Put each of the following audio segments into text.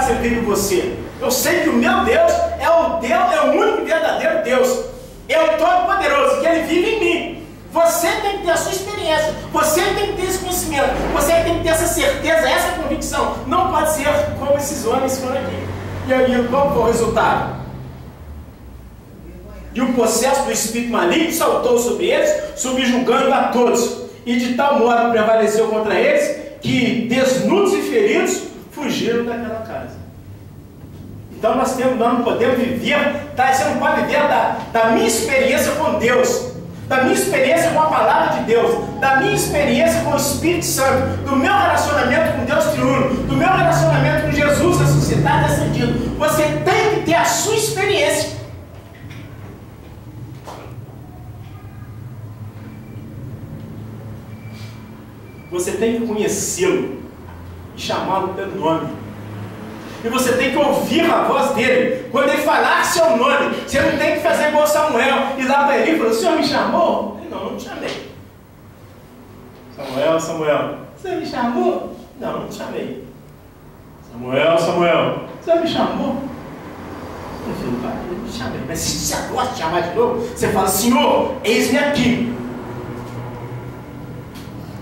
se Ele vive em você. Eu sei que o meu Deus é o único e verdadeiro Deus. É o Todo-Poderoso, que Ele vive em mim. Você tem que ter a sua experiência, você tem que ter esse conhecimento, você tem que ter essa certeza, essa convicção. Não pode ser como esses homens foram aqui. E aí, qual foi o resultado? E o processo do espírito maligno saltou sobre eles, subjugando a todos. E de tal modo prevaleceu contra eles, que desnudos e feridos fugiram daquela casa. Então nós não podemos viver, você não pode viver da minha experiência com Deus, da minha experiência com a palavra de Deus, da minha experiência com o Espírito Santo, do meu relacionamento com Deus triuno, do meu relacionamento com Jesus ressuscitado e ascendido. Você tem que ter a sua experiência. Você tem que conhecê-lo e chamá-lo pelo nome. E você tem que ouvir a voz dele. Quando ele falar seu nome, você não tem que fazer igual Samuel, ir lá para ele e falar: o senhor me chamou? Ele: não, não te chamei. Samuel, você me chamou? Não, não te chamei. Samuel, você me chamou? Meu filho, pai, eu te chamei. Mas se você gosta de chamar de novo, você fala: Senhor, eis-me aqui.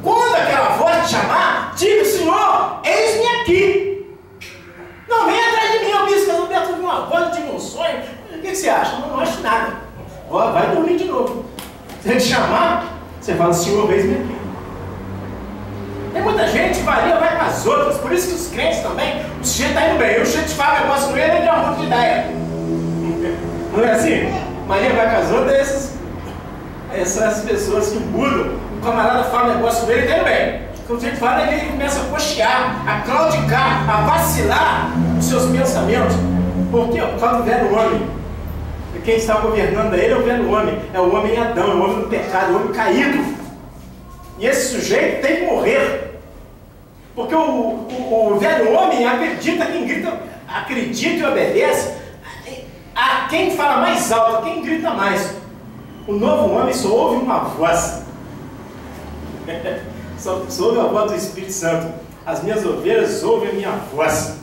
Quando aquela voz te chamar, diga: Senhor, eis-me aqui. Não, vem atrás de mim, eu disse que eu Roberto viu uma voz, tive um sonho. O que você acha? Não acho nada. Vai dormir de novo. Se ele te chamar, você fala: Senhor, eis-me aqui. Tem muita gente que vai para as outras, por isso que os crentes também, o sujeito está indo bem. O sujeito fala negócio com ele, ele dá um monte de ideia. Não é assim? Maria vai com as outras, essas pessoas que mudam. O camarada fala negócio com ele, ele está indo bem. Quando a gente fala, ele começa a cochear, a claudicar, a vacilar os seus pensamentos. Por quê? Por causa do velho homem. E quem está governando ele é o velho homem. É o homem Adão, é o homem do pecado, é o homem caído. E esse sujeito tem que morrer. Porque o velho homem acredita e obedece a quem fala mais alto, a quem grita mais. O novo homem só ouve uma voz. Só ouve a voz do Espírito Santo. As minhas ovelhas ouvem a minha voz.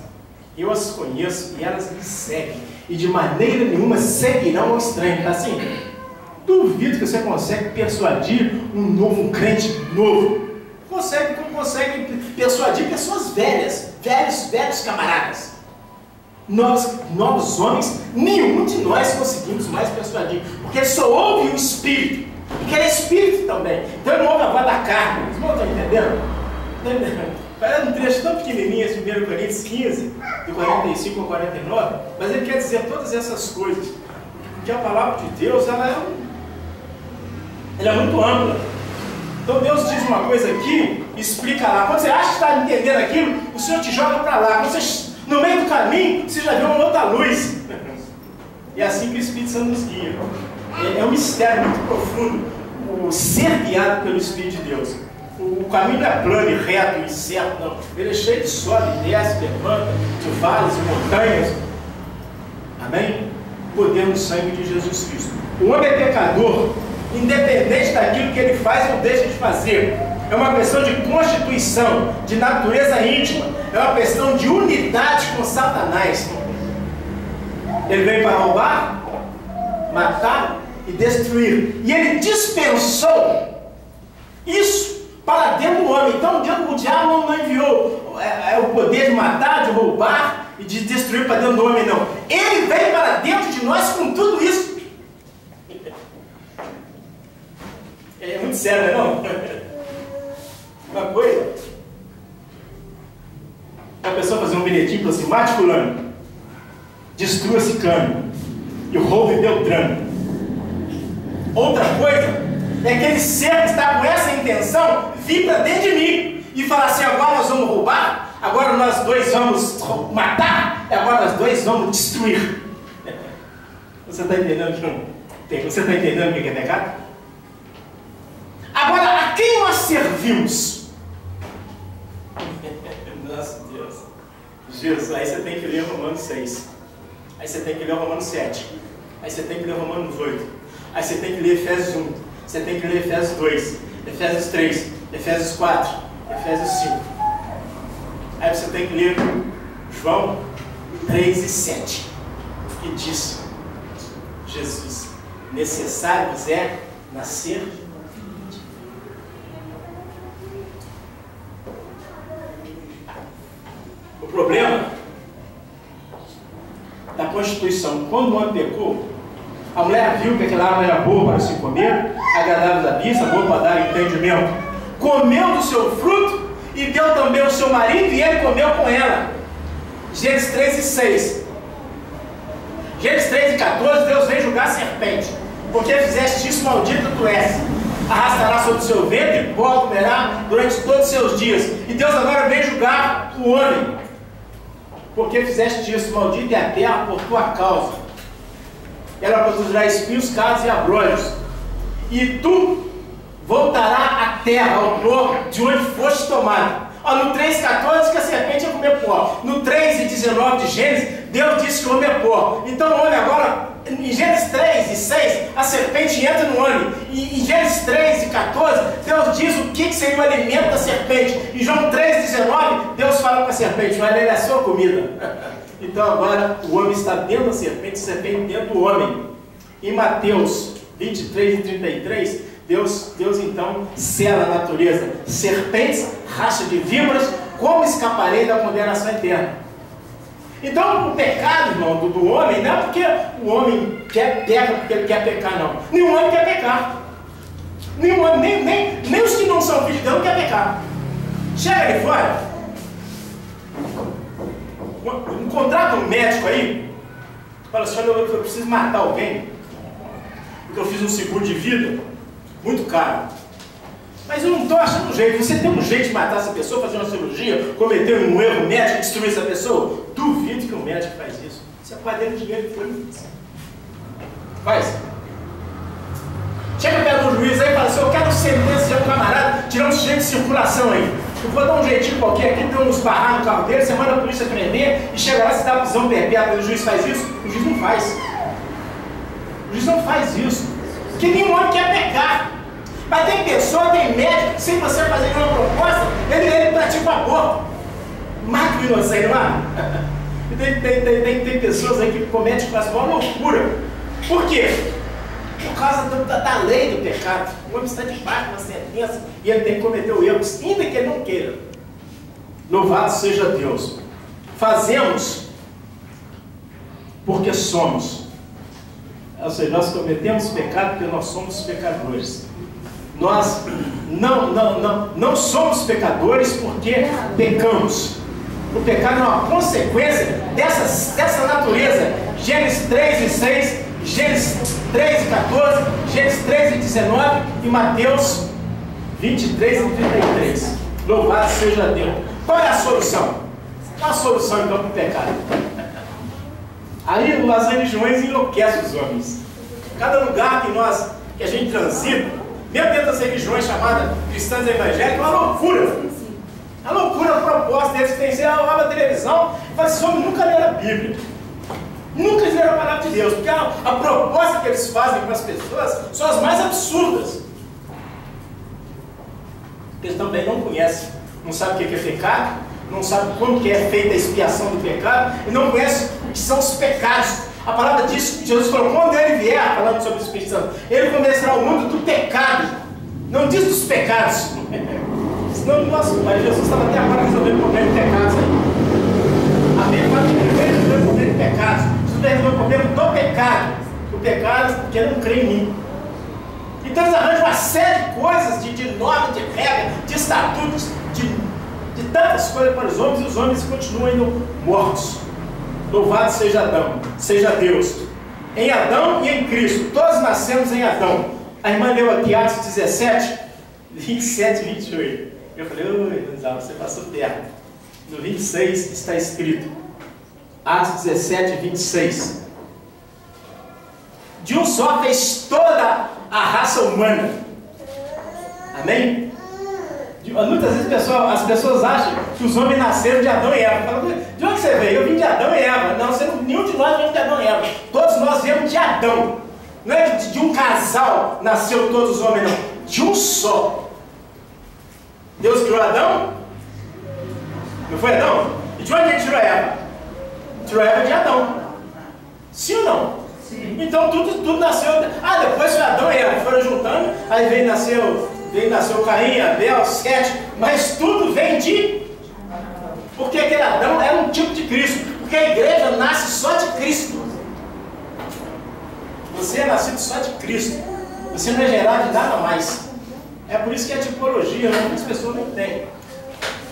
Eu as conheço e elas me seguem. E de maneira nenhuma seguirão ao estranho. Tá assim? Duvido que você consegue persuadir um crente novo. Consegue persuadir pessoas velhas, velhos camaradas. Novos homens, nenhum de nós conseguimos mais persuadir. Porque ele só ouve o Espírito. Porque ele é Espírito também. Então ele não ouve a voz da carne. Vocês estão entendendo? Parece um trecho tão pequenininho, esse 1 Coríntios 15, de 45 a 49, mas ele quer dizer todas essas coisas. Porque a palavra de Deus, ela é muito ampla. Então Deus diz uma coisa aqui, explica lá. Quando você acha que está entendendo aquilo, o Senhor te joga para lá. Quando você, no meio do caminho, você já viu uma outra luz. E é assim que o Espírito Santo nos guia. É um mistério muito profundo, o ser guiado pelo Espírito de Deus. O caminho não é plano e reto e certo, não. Ele é cheio de sobe, desce, levanta, de vales e montanhas. Amém? Poder no sangue de Jesus Cristo. O homem é pecador, independente daquilo que ele faz ou deixa de fazer. É uma questão de constituição, de natureza íntima. É uma questão de unidade com Satanás. Ele veio para roubar, matar e destruir. E ele dispensou isso para dentro do homem. Então o diabo não enviou o poder de matar, de roubar e de destruir para dentro do homem, não. Ele veio para dentro de nós com tudo isso. É muito sério, não é? Uma coisa, a pessoa fazer um bilhetinho e falar assim: mate fulano, destrua ciclano e roube Beltrano. Outra coisa é aquele ser que está com essa intenção vir para dentro de mim e falar assim: agora nós vamos roubar, agora nós dois vamos matar, e agora nós dois vamos destruir. Você está entendendo que não? Você está entendendo o que é pecado? Agora, a quem nós servimos? Nossa Deus. Jesus, aí você tem que ler Romanos 6. Aí você tem que ler Romanos 7. Aí você tem que ler Romanos 8. Aí você tem que ler Efésios 1. Você tem que ler Efésios 2. Efésios 3. Efésios 4. Efésios 5. Aí você tem que ler João 3:7. E disse Jesus: necessário vos é nascer. O problema da Constituição, quando o homem pecou, a mulher viu que aquela árvore era boa para se comer, agradável à vista, boa para dar entendimento. Comeu do seu fruto e deu também ao seu marido, e ele comeu com ela. Gênesis 3:6. Gênesis 3:14, Deus vem julgar a serpente. Porque fizeste isso, maldito tu és. Arrastará sobre o seu ventre e pó comerá durante todos os seus dias. E Deus agora vem julgar o homem. Porque fizeste isso, maldito é a terra por tua causa. Ela produzirá espinhos, cardos e abrolhos. E tu voltará à terra, ao pó de onde foste tomado. No 3:14 que a serpente ia comer pó. No 3:19 de Gênesis, Deus disse que o homem é pó. Então o homem agora, em Gênesis 3:6, a serpente entra no homem. E em Gênesis 3:14, Deus diz o que seria o alimento da serpente. Em João 3:19, Deus fala com a serpente: mas ele é a sua comida. Então agora o homem está dentro da serpente, a serpente dentro do homem. Em Mateus 23:33, Deus então sela a natureza. Serpentes, raça de víboras, como escaparei da condenação eterna? Então o pecado, irmão, do homem, não é porque o homem peca porque ele quer pecar, não. Nenhum homem quer pecar. Nenhum homem, nem os que não são filhos de Deus quer pecar. Chega ali fora, contrata um médico aí, fala assim: eu preciso matar alguém, porque eu fiz um seguro de vida muito caro, mas eu não estou achando um jeito. Você tem um jeito de matar essa pessoa, fazer uma cirurgia, cometer um erro médico, destruir essa pessoa? Duvido que um médico faz isso. Você pode ter dinheiro que foi. Faz. Chega perto do juiz aí e fala assim: eu quero sentenciar um camarada, tirar um sujeito de circulação aí. Eu vou dar um jeitinho qualquer aqui, tem uns barrar no carro dele, você manda a polícia prender e chega lá, você dá prisão perpétua. O juiz faz isso? O juiz não faz. O juiz não faz isso. Porque nenhum homem quer pecar. Mas tem pessoa, tem médico, sem você fazer nenhuma proposta, ele pratica o aborto. Mata o inocente, não é? Tem pessoas aí que cometem uma loucura. Por quê? Por causa da lei do pecado. O homem está debaixo de uma sentença e ele tem que cometer o erro, ainda que ele não queira. Louvado seja Deus. Fazemos porque somos. Ou seja, nós cometemos pecado porque nós somos pecadores. Nós não somos pecadores porque pecamos. O pecado é uma consequência dessa natureza. Gênesis 3:6, Gênesis 3:14, Gênesis 3:19 e Mateus 23:33. Louvado seja Deus. Qual é a solução? Qual a solução então para o pecado? Aí as religiões enlouquecem os homens. Cada lugar que a gente transita, mesmo dentro das religiões chamadas cristãs evangélicas, é uma loucura. A loucura, a proposta deles tem que ser a televisão, mas esses homens nunca leram a Bíblia. Nunca leram a palavra de Deus, porque a proposta que eles fazem com as pessoas são as mais absurdas. Eles também não conhecem, não sabem o que é pecado, não sabem como que é feita a expiação do pecado, e não conhecem o que são os pecados. A palavra diz que Jesus falou: quando ele vier, falando sobre o Espírito Santo, ele convencerá o mundo do pecado, não diz dos pecados. Senão, nossa, mas Jesus estava até agora resolvendo o problema de pecados aí. A Bíblia fala que ele veio resolver o problema de pecados. Jesus veio resolver o problema do pecado. O pecado é porque não crê em mim. Então eles arranjam uma série de coisas, de normas, de regras, de estatutos, de tantas coisas para os homens, e os homens continuam indo mortos. Louvado seja Deus. Em Adão e em Cristo, todos nascemos em Adão. A irmã leu aqui Atos 17, 27 e 28. Eu falei: oi, Gonzalo, você passou perto. No 26 está escrito, Atos 17, 26. De um só fez toda a raça humana. Amém? Muitas vezes as pessoas acham que os homens nasceram de Adão e Eva. Falam: de onde você veio? Eu vim de Adão e Eva. Não, nenhum de nós veio de Adão e Eva. Todos nós viemos de Adão. Não é de um casal nasceu todos os homens, não. De um só. Deus criou Adão? Não foi Adão? E de onde ele tirou Eva? é de Adão. Sim ou não? Sim. Então tudo nasceu. Depois que Adão e Eva foram juntando, aí veio nasceu Caim, Abel, Sete, mas tudo vem de. Porque aquele Adão era um tipo de Cristo. Porque a igreja nasce só de Cristo. Você é nascido só de Cristo. Você não é gerado de nada mais. É por isso que a tipologia, muitas pessoas não entendem.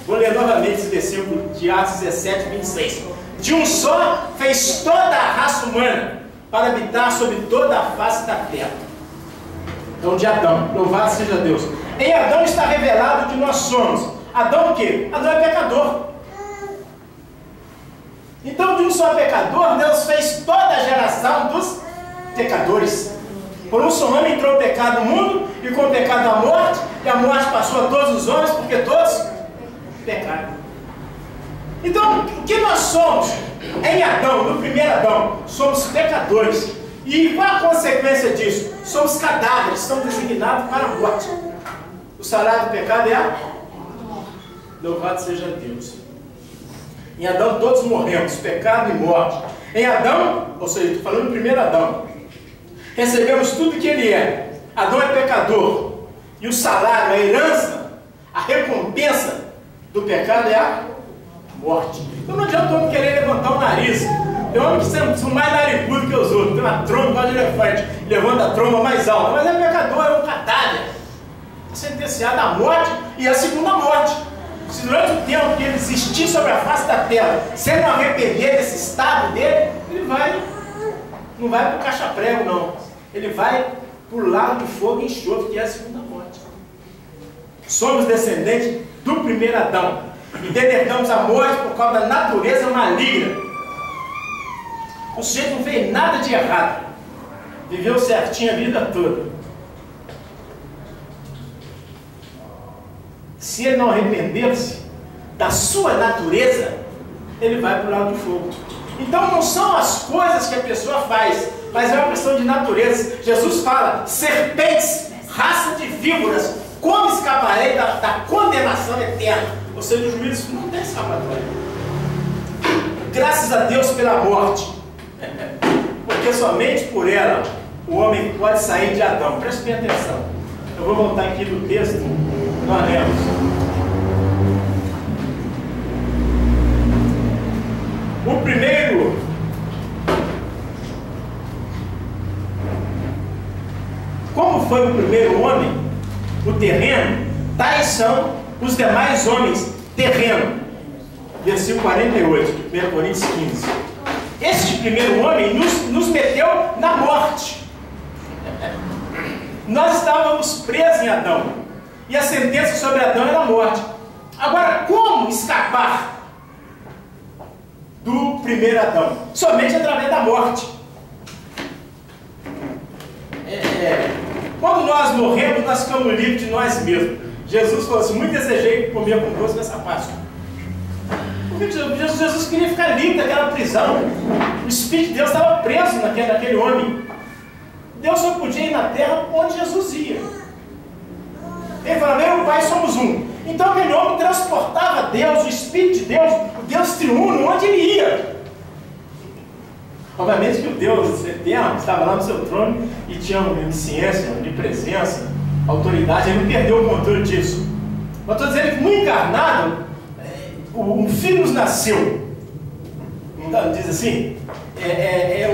Vou ler novamente esse versículo de Atos 17, 26. De um só fez toda a raça humana para habitar sobre toda a face da terra. Então, de Adão, louvado seja Deus. Em Adão está revelado o que nós somos. Adão o quê? Adão é pecador. Então, de um só pecador, Deus fez toda a geração dos pecadores. Por um só homem entrou o pecado no mundo, e com o pecado a morte, e a morte passou a todos os homens, porque todos pecaram. Então, o que nós somos? Em Adão, no primeiro Adão, somos pecadores. E qual a consequência disso? Somos cadáveres, estamos designados para a morte. O salário do pecado é a... Louvado seja Deus. Em Adão todos morremos, pecado e morte. Em Adão, ou seja, estou falando do primeiro Adão, recebemos tudo que ele é. Adão é pecador. E o salário, a herança, a recompensa do pecado é a morte. Então não adianta o homem querer levantar o nariz. Tem homem que são mais narigudo que os outros. Tem uma tromba de elefante, levanta a tromba mais alta. Mas é pecador, é um cadáver. Está sentenciado à morte e à segunda morte. Se durante o tempo que ele existir sobre a face da terra, se ele não arrepender desse estado dele, ele não vai para o caixa-prego, não. Ele vai para o lago de fogo e enxofre, que é a segunda morte. Somos descendentes do primeiro Adão. E detentamos a morte por causa da natureza maligna. O sujeito não fez nada de errado. Viveu certinho a vida toda. Se ele não arrepender-se da sua natureza, ele vai para o lago de fogo. Então não são as coisas que a pessoa faz, mas é uma questão de natureza. Jesus fala: serpentes, raça de víboras, como escaparei da condenação eterna? Ou seja, o juízo não tem escapatória. Graças a Deus pela morte, porque somente por ela o homem pode sair de Adão. Preste bem atenção. Eu vou voltar aqui no texto, nós lemos. O primeiro, como foi o primeiro homem, o terreno, tais são os demais homens, terreno. Versículo 48, de 1 Coríntios 15. Este primeiro homem nos meteu na morte. Nós estávamos presos em Adão, e a sentença sobre Adão era a morte. Agora, como escapar do primeiro Adão? Somente através da morte. Quando nós morremos, nós ficamos livres de nós mesmos. Jesus falou assim: muito desejei comer convosco nessa Páscoa. Porque Jesus queria ficar livre daquela prisão. O Espírito de Deus estava preso naquele homem. Deus só podia ir na terra onde Jesus ia. Ele falou: eu e o Pai somos um. Então aquele homem transportava Deus, o Espírito de Deus, o Deus triuno, onde ele ia. Obviamente que o Deus eterno estava lá no seu trono e tinha onisciência, onipresença, autoridade. Ele não perdeu o controle disso. Mas estou dizendo que no encarnado, um filho nos nasceu. Então, diz assim: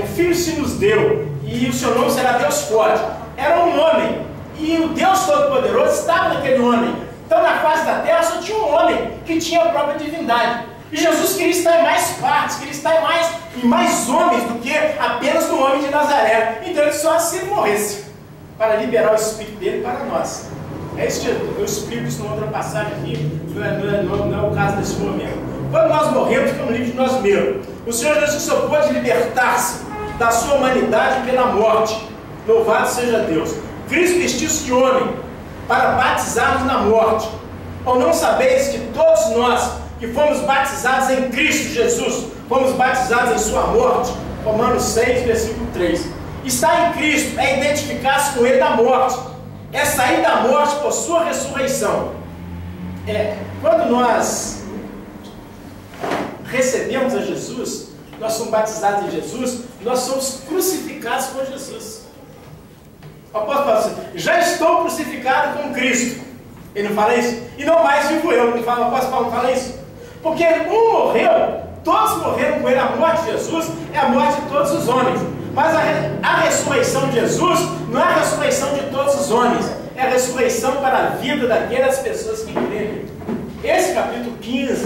um filho se nos deu, e o seu nome será Deus Forte. Era um homem, e o Deus Todo-Poderoso estava naquele homem. Então na face da terra só tinha um homem que tinha a própria divindade. E Jesus queria estar em mais partes, queria estar em mais homens do que apenas no homem de Nazaré. Então ele só se morresse, para liberar o Espírito dele para nós. É isso que eu explico isso numa outra passagem aqui, não é o caso desse momento. Quando nós morremos, ficamos livres de nós mesmos. O Senhor Jesus só pode libertar-se da sua humanidade pela morte. Louvado seja Deus. Cristo vestiu-se de homem para batizarmos na morte. Ou não sabeis que todos nós que fomos batizados em Cristo Jesus, fomos batizados em sua morte? Romanos 6, versículo 3. Estar em Cristo é identificar-se com Ele da morte, é sair da morte por sua ressurreição. Quando nós recebemos a Jesus, nós somos batizados em Jesus, nós somos crucificados com Jesus. O apóstolo fala assim, já estou crucificado com Cristo. Ele não fala isso? E não mais vivo eu. Não fala, o apóstolo Paulo não fala isso? Porque um morreu, todos morreram com ele. A morte de Jesus é a morte de todos os homens. Mas a ressurreição de Jesus não é a ressurreição de todos os homens. É a ressurreição para a vida daquelas pessoas que creem. Esse capítulo 15,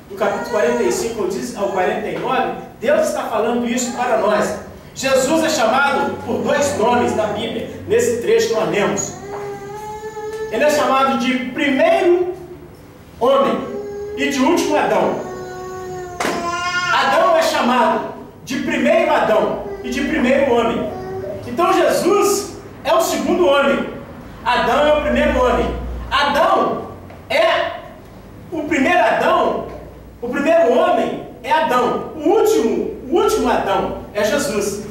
do capítulo 45 ao 49, Deus está falando isso para nós. Jesus é chamado por dois nomes na Bíblia, nesse trecho que nós lemos. Ele é chamado de primeiro homem e de último Adão. Adão é chamado de primeiro Adão e de primeiro homem. Então Jesus é o segundo homem. Adão é o primeiro homem. Adão é o primeiro Adão. O primeiro homem é Adão. O último Adão é Jesus.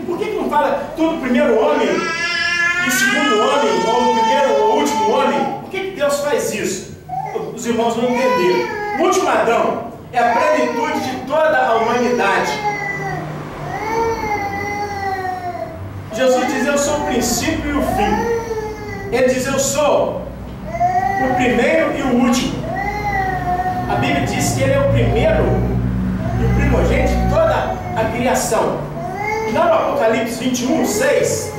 Por que não fala todo o primeiro homem e o segundo homem, ou o primeiro ou o último homem? Por que Deus faz isso? Os irmãos vão entender. O último Adão é a plenitude de toda a humanidade. Jesus diz, eu sou o princípio e o fim. Ele diz, eu sou o primeiro e o último. A Bíblia diz que ele é o primeiro e o primogênito de toda a criação. E lá no Apocalipse 21, 6,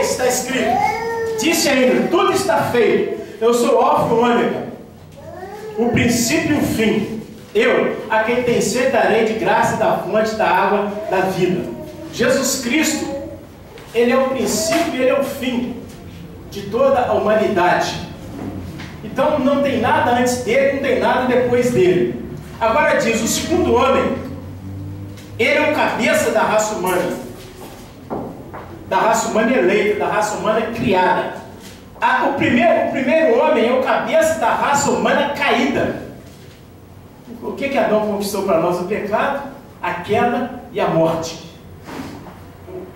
está escrito, disse ainda, tudo está feito, eu sou o alfa e o ômega, o princípio e o fim. Eu, a quem tem sede, darei de graça da fonte da água da vida. Jesus Cristo, ele é o princípio e ele é o fim de toda a humanidade. Então não tem nada antes dele, não tem nada depois dele. Agora diz, o segundo homem, ele é o cabeça da raça humana. Da raça humana eleita, da raça humana criada. O primeiro homem é o cabeça da raça humana caída. O que Adão conquistou para nós? O pecado, a queda e a morte.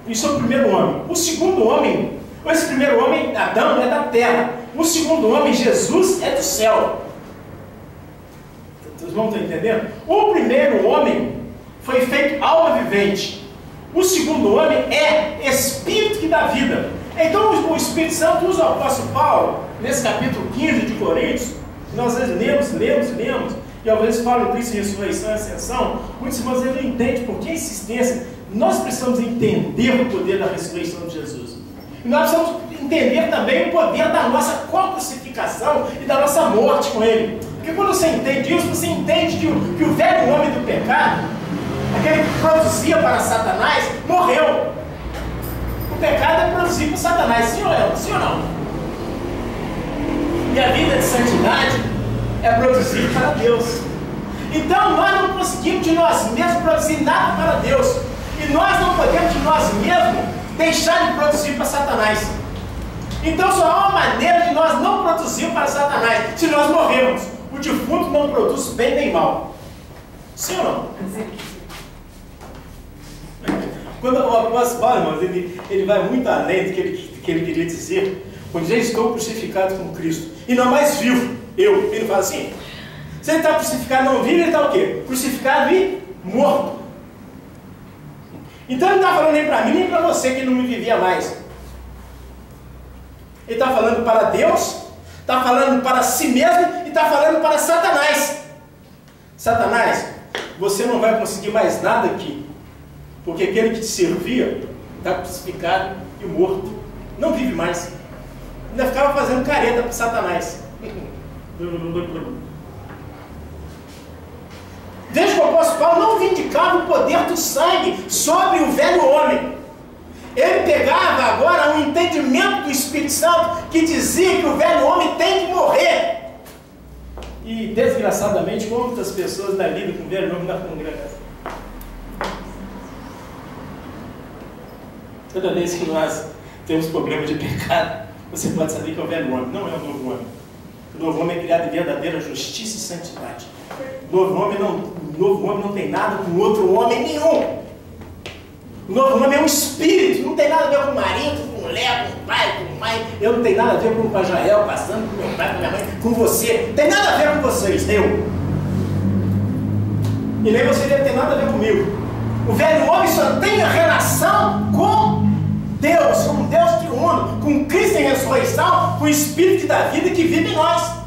Isso é o primeiro homem. O segundo homem, esse primeiro homem, Adão, é da terra. O segundo homem, Jesus, é do céu. Vocês vão estar entendendo? O primeiro homem foi feito alma vivente. O segundo homem é Espírito que dá vida. Então o Espírito Santo usa o apóstolo Paulo, nesse capítulo 15 de Coríntios, nós às vezes lemos, e às vezes fala em Cristo, ressurreição e ascensão. Muitos irmãos não entendem por que a insistência. Nós precisamos entender o poder da ressurreição de Jesus. E nós precisamos entender também o poder da nossa crucificação e da nossa morte com Ele. Porque quando você entende isso, você entende que o velho homem do pecado, aquele que produzia para Satanás, morreu. O pecado é produzir para Satanás, sim ou não? E a vida de santidade é produzir para Deus. Então nós não conseguimos de nós mesmos produzir nada para Deus. E nós não podemos de nós mesmos deixar de produzir para Satanás. Então só há uma maneira de nós não produzir para Satanás, se nós morrermos. O defunto não produz bem nem mal. Sim ou não? Quando o apóstolo Paulo, ele vai muito além do que ele queria dizer. Quando já estou crucificado com Cristo, e não mais vivo, eu. Ele fala assim, se ele está crucificado não vivo, ele está o quê? Crucificado e morto. Então ele não está falando nem para mim, nem para você que não me vivia mais. Ele está falando para Deus, está falando para si mesmo e está falando para Satanás. Satanás, você não vai conseguir mais nada aqui. Porque aquele que te servia está crucificado e morto. Não vive mais. Ainda ficava fazendo careta para Satanás. Veja que o apóstolo Paulo não vindicava o poder do sangue sobre o velho homem. Ele pegava agora um entendimento do Espírito Santo que dizia que o velho homem tem que morrer. E desgraçadamente, muitas pessoas na vida com o velho homem na congregação. Toda vez que nós temos problema de pecado, você pode saber que é o velho homem, não é o novo homem. O novo homem é criado em verdadeira justiça e santidade. O novo homem não tem nada com outro homem nenhum. O novo homem é um espírito, não tem nada a ver com o marido, com mulher, com o pai, com a mãe, pai, eu não tenho nada a ver com o pai Jael, passando com meu pai, com minha mãe, com você. Não tem nada a ver com vocês, eu. E nem você deve ter nada a ver comigo. O velho homem só tem a relação com Deus, com Deus triuno, com Cristo em ressurreição, com o Espírito da vida que vive em nós.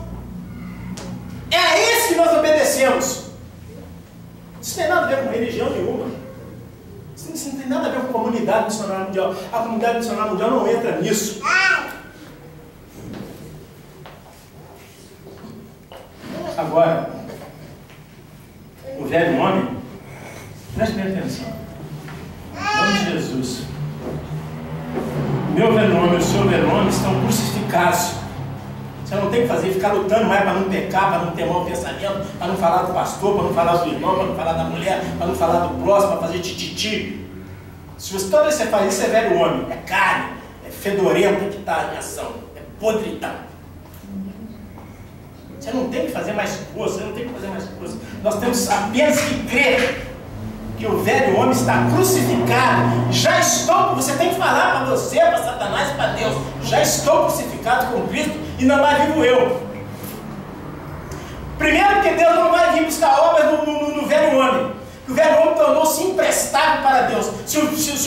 É a esse que nós obedecemos. Isso não tem nada a ver com religião nenhuma. Isso não tem nada a ver com comunidade missionária mundial. A comunidade missionária mundial não entra nisso. Agora, o velho homem, preste bem atenção. Em nome de Jesus. O meu velho homem e o seu velho homem estão crucificados. Você não tem que fazer, ficar lutando mais para não pecar, para não ter mau pensamento, para não falar do pastor, para não falar do irmão, para não falar da mulher, para não falar do próximo, para fazer tititi. Se você, toda vez que você faz isso, é velho homem, é carne, é fedorento que está em ação, é podridão. Você não tem que fazer mais coisa, você não tem que fazer mais coisa. Nós temos apenas que crer que o velho homem está crucificado. Já estou, você tem que falar para você, para Satanás e para Deus, já estou crucificado com Cristo e não mais vivo eu. Primeiro porque Deus não vai vir buscar obras no velho homem. O velho homem tornou-se imprestável para Deus. Se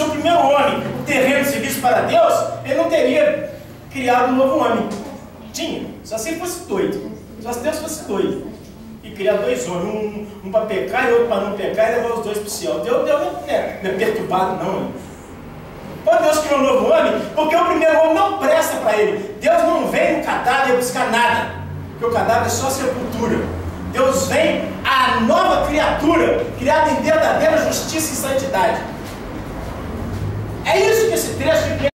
o primeiro homem, o terreno serviço para Deus, ele não teria criado um novo homem. Tinha, só se ele fosse doido. Só se Deus fosse doido. E criar dois homens, um para pecar e outro para não pecar, e levar os dois para o céu. Deus não é perturbado, não. Quando Deus criou um novo homem, porque o primeiro homem não presta para ele. Deus não vem no cadáver buscar nada, porque o cadáver é só sepultura. Deus vem a nova criatura, criada em verdadeira justiça e santidade. É isso que esse trecho